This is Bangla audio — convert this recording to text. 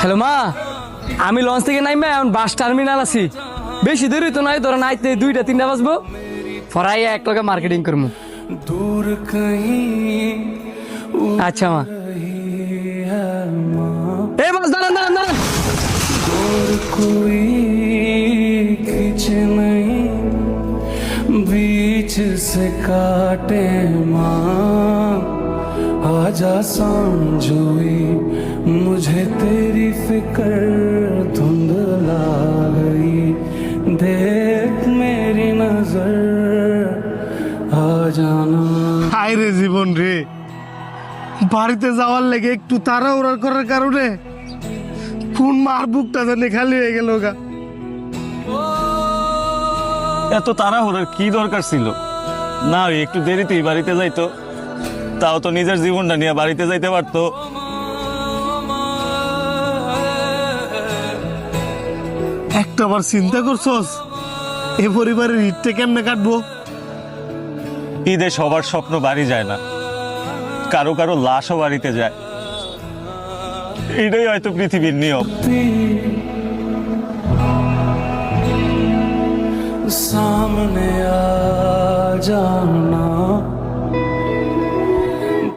হ্যালো মা, আমি লঞ্চ থেকে নাইমা এখন বাস টার্মিনাল আছি। বেশি দেরি তো নাই, ধরো নাইতে 2টা-3টা বাজবো। ফরাই এক লগে মার্কেটিং করবো। दूर कहीं আচ্ছা মা। এ বাস দাঁড়ান দাঁড়ান দাঁড়ান। और कोई खींच नहीं बीच से काटे माँ आजा समझोई मुझे तेरी फिक्र धुंधला गई देख मेरी नजर आ जाना। হায় রে জীবন রে, বাড়িতে যাওয়ার লেগে একটু তাড়াহুড়া করার কারণে কোন মার বুকটা জানে খালি হয়ে গেল গা। এত তাড়াহুড়ার কি দরকার ছিল? না ওই একটু দেরিতেই বাড়িতে যাইতো, তাও তো নিজের জীবনটা নিয়ে বাড়িতে যাইতে পারতো। একটা বার চিন্তা করছস এ পরিবারের ঈদটা কেমনে কাটবো? ঈদে সবার স্বপ্ন বাড়ি যায় না, কারো কারো লাশও বাড়িতে যায়। এটাই হয়তো পৃথিবীর নিয়ম। सामने आ जाना